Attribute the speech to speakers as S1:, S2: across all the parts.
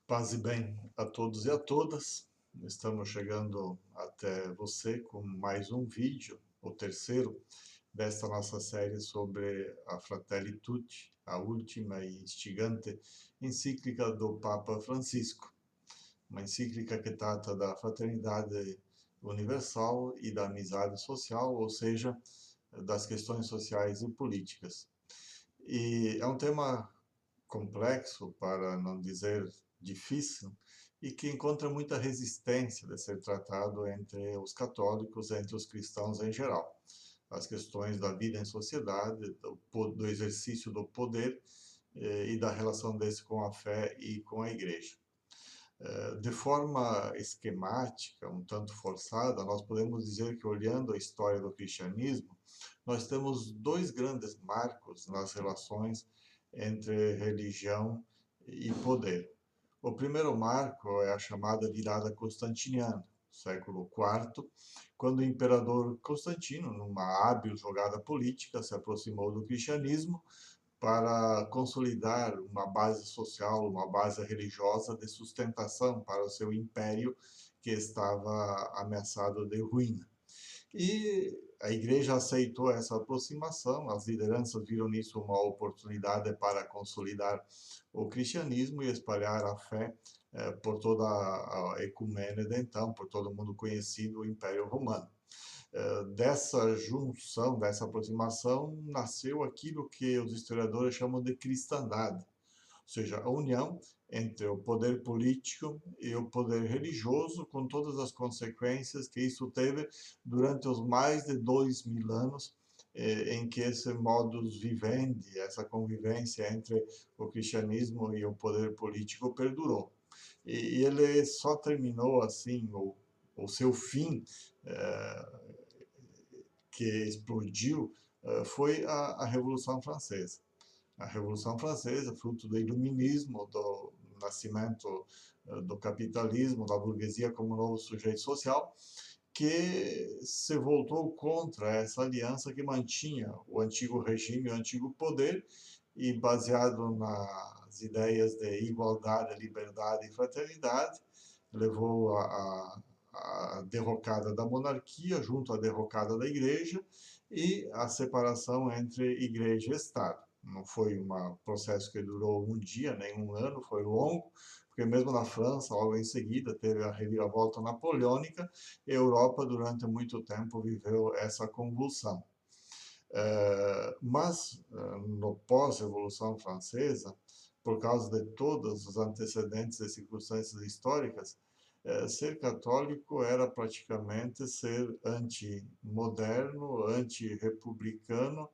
S1: Paz e bem a todos e a todas. Estamos chegando até você com mais um vídeo, o terceiro desta nossa série sobre a Fratelli Tutti, a última e instigante encíclica do Papa Francisco. Uma encíclica que trata da fraternidade universal e da amizade social, ou seja, das questões sociais e políticas. E é um tema complexo, para não dizer difícil, e que encontra muita resistência de ser tratado entre os católicos, entre os cristãos em geral. As questões da vida em sociedade, do exercício do poder e da relação desse com a fé e com a igreja. De forma esquemática, um tanto forçada, nós podemos dizer que, olhando a história do cristianismo, nós temos dois grandes marcos nas relações entre religião e poder. O primeiro marco é a chamada virada constantiniana, século IV, quando o imperador Constantino, numa hábil jogada política, se aproximou do cristianismo para consolidar uma base social, uma base religiosa de sustentação para o seu império que estava ameaçado de ruína. E a igreja aceitou essa aproximação, as lideranças viram nisso uma oportunidade para consolidar o cristianismo e espalhar a fé por toda a ecumênide, então, por todo mundo conhecido, o Império Romano. Dessa junção, dessa aproximação, nasceu aquilo que os historiadores chamam de cristandade, ou seja, a união entre o poder político e o poder religioso, com todas as consequências que isso teve durante os mais de 2000 anos em que esse modus vivendi, essa convivência entre o cristianismo e o poder político perdurou. E ele só terminou assim, o seu fim, que explodiu, foi a Revolução Francesa. A Revolução Francesa, fruto do iluminismo, do nascimento do capitalismo, da burguesia como novo sujeito social, que se voltou contra essa aliança que mantinha o antigo regime, o antigo poder, e baseado nas ideias de igualdade, liberdade e fraternidade, levou a derrocada da monarquia junto à derrocada da igreja e a separação entre igreja e Estado. Não foi um processo que durou um dia, nem um ano, foi longo, porque mesmo na França, logo em seguida, teve a reviravolta napoleônica, e a Europa, durante muito tempo, viveu essa convulsão. Mas, no pós-Revolução Francesa, por causa de todos os antecedentes e circunstâncias históricas, ser católico era praticamente ser antimoderno, antirrepublicano,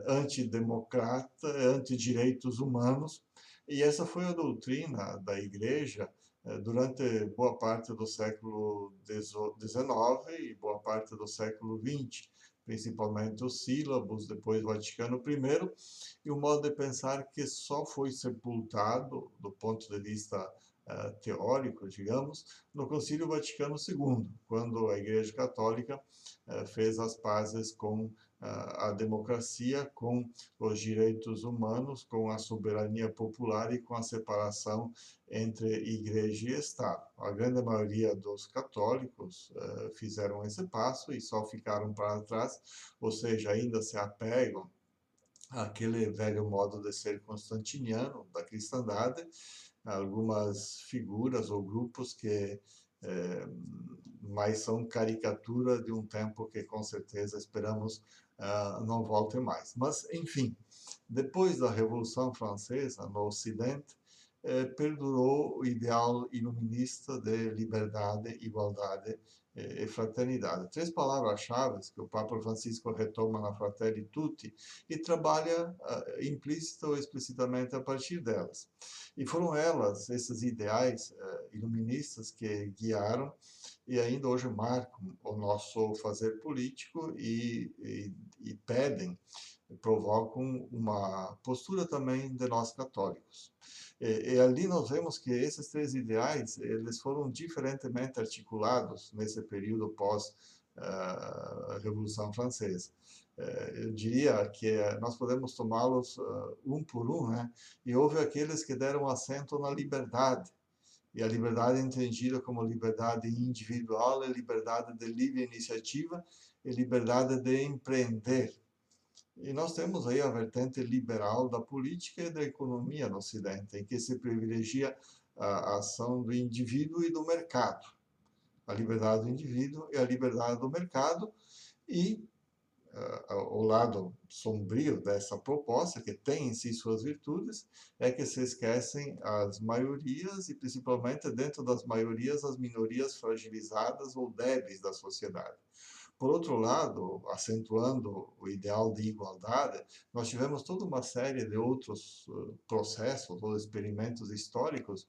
S1: antidemocrata, antidireitos humanos. E essa foi a doutrina da Igreja durante boa parte do século XIX e boa parte do século XX, principalmente os sílabos, depois Vaticano I, e o modo de pensar que só foi sepultado, do ponto de vista teórico, digamos, no Concílio Vaticano II, quando a Igreja Católica fez as pazes com a democracia, com os direitos humanos, com a soberania popular e com a separação entre igreja e Estado. A grande maioria dos católicos fizeram esse passo e só ficaram para trás, ou seja, ainda se apegam àquele velho modo de ser constantiniano, da cristandade, algumas figuras ou grupos que mais são caricatura de um tempo que com certeza esperamos não volte mais. Mas, enfim, depois da Revolução Francesa, no Ocidente, perdurou o ideal iluminista de liberdade, igualdade e fraternidade. Três palavras-chave que o Papa Francisco retoma na Fratelli Tutti e trabalha implícita ou explicitamente a partir delas. E foram elas, esses ideais iluministas, que guiaram e ainda hoje marcam o nosso fazer político e pedem, provocam uma postura também de nós católicos. E ali nós vemos que esses três ideais, eles foram diferentemente articulados nesse período pós-Revolução Francesa. Eu diria que nós podemos tomá-los um por um, né? E houve aqueles que deram assento na liberdade, E a liberdade é entendida como liberdade individual, é liberdade de livre iniciativa, é liberdade de empreender. E nós temos aí a vertente liberal da política e da economia no Ocidente, em que se privilegia a ação do indivíduo e do mercado. A liberdade do indivíduo e a liberdade do mercado, e o lado sombrio dessa proposta, que tem em si suas virtudes, é que se esquecem as maiorias e, principalmente dentro das maiorias, as minorias fragilizadas ou débeis da sociedade. Por outro lado, acentuando o ideal de igualdade, nós tivemos toda uma série de outros processos ou experimentos históricos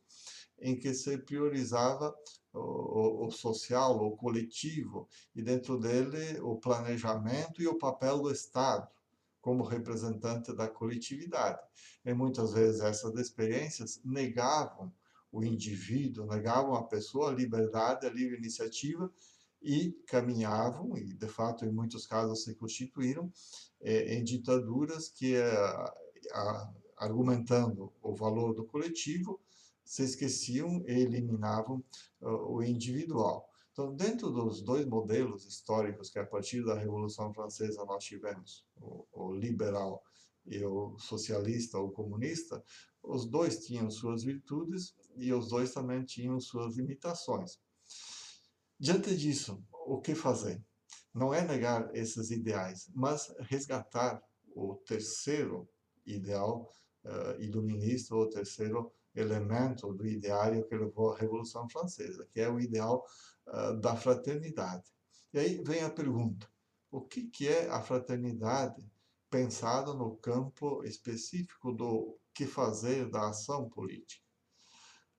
S1: em que se priorizava o social, o coletivo, e dentro dele o planejamento e o papel do Estado como representante da coletividade. E muitas vezes essas experiências negavam o indivíduo, negavam à pessoa a liberdade, a livre iniciativa, e caminhavam, e de fato em muitos casos se constituíram, em ditaduras que, argumentando o valor do coletivo, se esqueciam e eliminavam o individual. Então, dentro dos dois modelos históricos que a partir da Revolução Francesa nós tivemos, o liberal e o socialista ou comunista, os dois tinham suas virtudes e os dois também tinham suas limitações. Diante disso, o que fazer? Não é negar esses ideais, mas resgatar o terceiro ideal iluminista, ou o terceiro elemento do ideário que levou à Revolução Francesa, que é o ideal da fraternidade. E aí vem a pergunta: o que é a fraternidade pensada no campo específico do que fazer da ação política?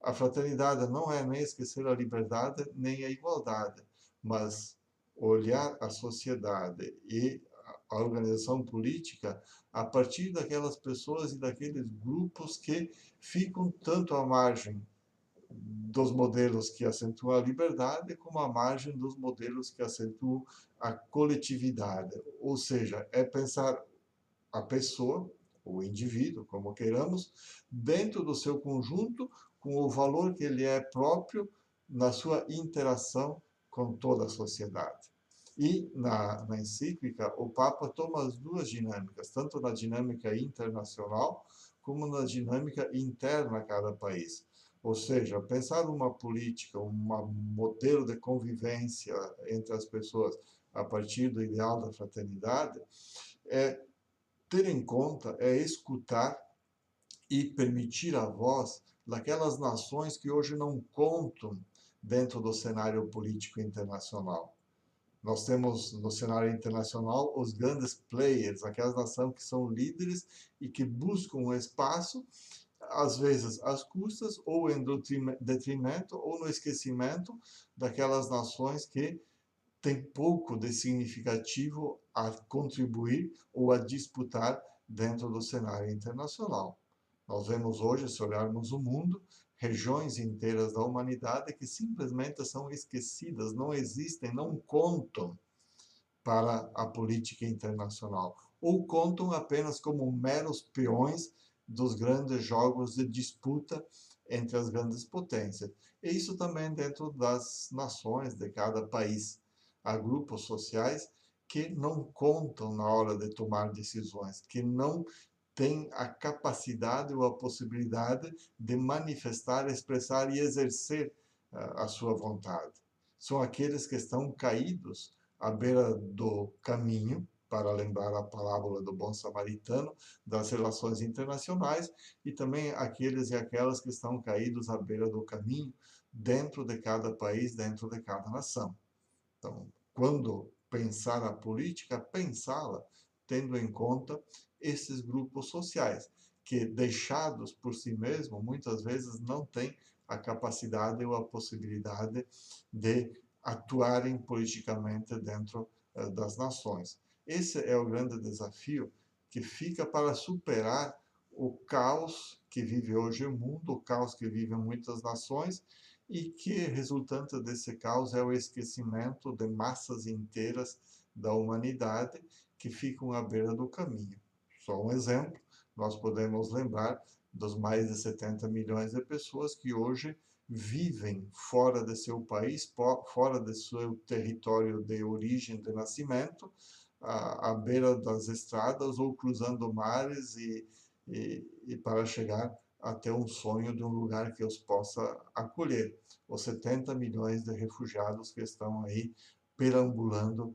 S1: A fraternidade não é nem esquecer a liberdade nem a igualdade, mas olhar a sociedade e a organização política a partir daquelas pessoas e daqueles grupos que ficam tanto à margem dos modelos que acentuam a liberdade, como à margem dos modelos que acentuam a coletividade. Ou seja, é pensar a pessoa, o indivíduo, como queiramos, dentro do seu conjunto, com o valor que ele é próprio na sua interação com toda a sociedade. E na encíclica, o Papa toma as duas dinâmicas, tanto na dinâmica internacional como na dinâmica interna a cada país. Ou seja, pensar uma política, um modelo de convivência entre as pessoas a partir do ideal da fraternidade, é ter em conta, é escutar e permitir a voz daquelas nações que hoje não contam dentro do cenário político internacional. Nós temos no cenário internacional os grandes players, aquelas nações que são líderes e que buscam um espaço, às vezes às custas ou em detrimento ou no esquecimento daquelas nações que tem pouco de significativo a contribuir ou a disputar dentro do cenário internacional. Nós vemos hoje, se olharmos o mundo, regiões inteiras da humanidade que simplesmente são esquecidas, não existem, não contam para a política internacional, ou contam apenas como meros peões dos grandes jogos de disputa entre as grandes potências. E isso também dentro das nações de cada país. Há grupos sociais que não contam na hora de tomar decisões, que não têm a capacidade ou a possibilidade de manifestar, expressar e exercer a sua vontade. São aqueles que estão caídos à beira do caminho, para lembrar a parábola do bom samaritano, das relações internacionais, e também aqueles e aquelas que estão caídos à beira do caminho, dentro de cada país, dentro de cada nação. Então, quando pensar a política, pensá-la tendo em conta esses grupos sociais, que deixados por si mesmos, muitas vezes não têm a capacidade ou a possibilidade de atuarem politicamente dentro das nações. Esse é o grande desafio que fica para superar o caos que vive hoje o mundo, o caos que vivem muitas nações, e que resultante desse caos é o esquecimento de massas inteiras da humanidade que ficam à beira do caminho. Só um exemplo, nós podemos lembrar dos mais de 70 milhões de pessoas que hoje vivem fora de seu país, fora de seu território de origem, de nascimento, à beira das estradas ou cruzando mares e para chegar até um sonho de um lugar que os possa acolher. Os 70 milhões de refugiados que estão aí perambulando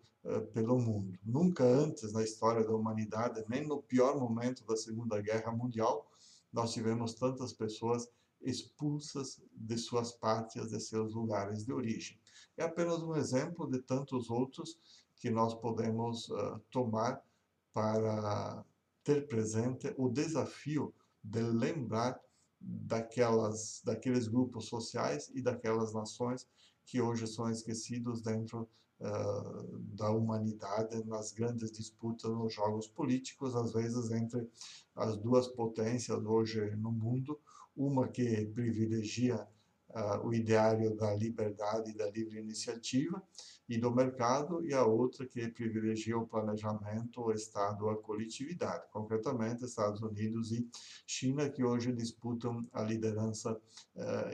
S1: pelo mundo. Nunca antes na história da humanidade, nem no pior momento da Segunda Guerra Mundial, nós tivemos tantas pessoas expulsas de suas pátrias, de seus lugares de origem. É apenas um exemplo de tantos outros que nós podemos tomar para ter presente o desafio de lembrar daqueles grupos sociais e daquelas nações que hoje são esquecidos dentro da humanidade nas grandes disputas, nos jogos políticos, às vezes entre as duas potências hoje no mundo, uma que privilegia o ideário da liberdade e da livre iniciativa e do mercado, e a outra que privilegia o planejamento, o Estado, a coletividade, concretamente Estados Unidos e China, que hoje disputam a liderança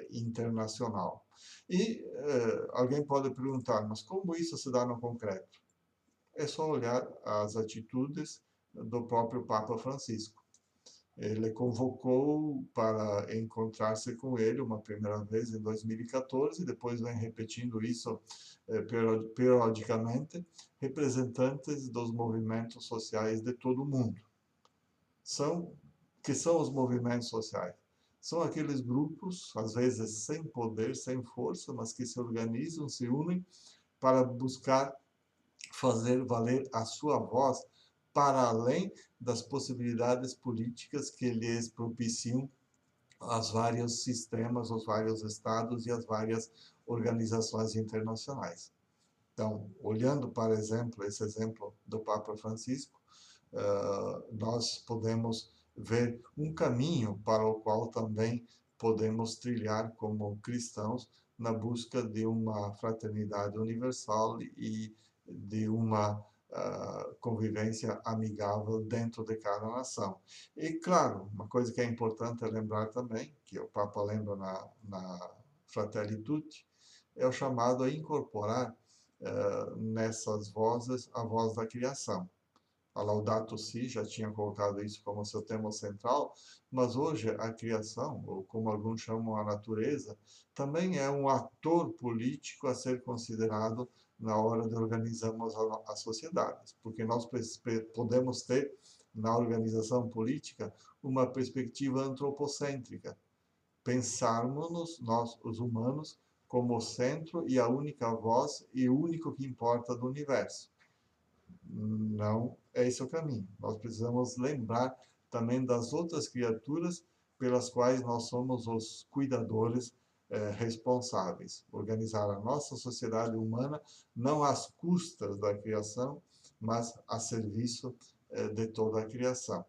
S1: internacional. E alguém pode perguntar, mas como isso se dá no concreto? É só olhar as atitudes do próprio Papa Francisco. Ele convocou para encontrar-se com ele uma primeira vez em 2014, depois vem repetindo isso periodicamente, representantes dos movimentos sociais de todo o mundo. Que são os movimentos sociais? São aqueles grupos, às vezes sem poder, sem força, mas que se organizam, se unem para buscar fazer valer a sua voz para além das possibilidades políticas que lhes propiciam os vários sistemas, os vários estados e as várias organizações internacionais. Então, olhando para esse exemplo do Papa Francisco, nós podemos ver um caminho para o qual também podemos trilhar como cristãos na busca de uma fraternidade universal e de uma convivência amigável dentro de cada nação. E, claro, uma coisa que é importante lembrar também, que o Papa lembra na Fratelli Tutti, é o chamado a incorporar nessas vozes a voz da criação. A Laudato Si já tinha colocado isso como seu tema central, mas hoje a criação, ou como alguns chamam a natureza, também é um ator político a ser considerado na hora de organizarmos as sociedades, porque nós podemos ter na organização política uma perspectiva antropocêntrica, pensarmos nós, os humanos, como o centro e a única voz e o único que importa do universo. Não é esse o caminho. Nós precisamos lembrar também das outras criaturas pelas quais nós somos os cuidadores responsáveis. Organizar a nossa sociedade humana não às custas da criação, mas a serviço de toda a criação.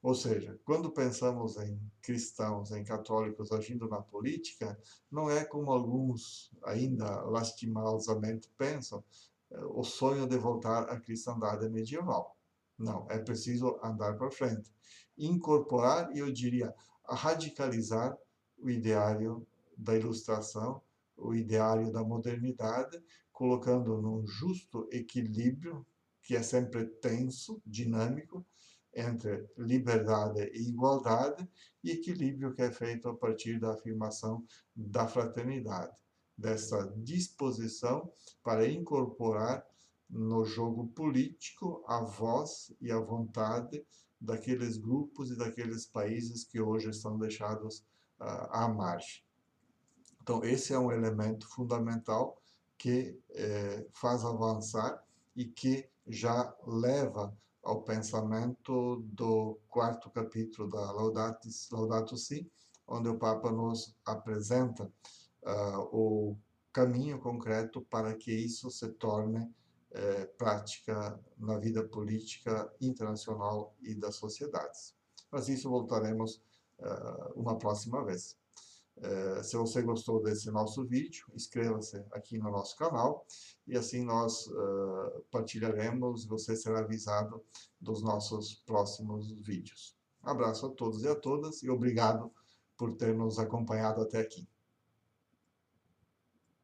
S1: Ou seja, quando pensamos em cristãos, em católicos agindo na política, não é como alguns ainda lastimosamente pensam, o sonho de voltar à cristandade medieval. Não, é preciso andar para frente. Incorporar, e eu diria, radicalizar o ideário da ilustração, o ideário da modernidade, colocando num justo equilíbrio, que é sempre tenso, dinâmico, entre liberdade e igualdade, e equilíbrio que é feito a partir da afirmação da fraternidade, dessa disposição para incorporar no jogo político a voz e a vontade daqueles grupos e daqueles países que hoje estão deixados à margem. Então, esse é um elemento fundamental que faz avançar e que já leva ao pensamento do quarto capítulo da Laudato Si, onde o Papa nos apresenta o caminho concreto para que isso se torne prática na vida política internacional e das sociedades. Mas isso voltaremos uma próxima vez. Se você gostou desse nosso vídeo, inscreva-se aqui no nosso canal e assim nós partilharemos, você será avisado dos nossos próximos vídeos. Abraço a todos e a todas e obrigado por ter nos acompanhado até aqui.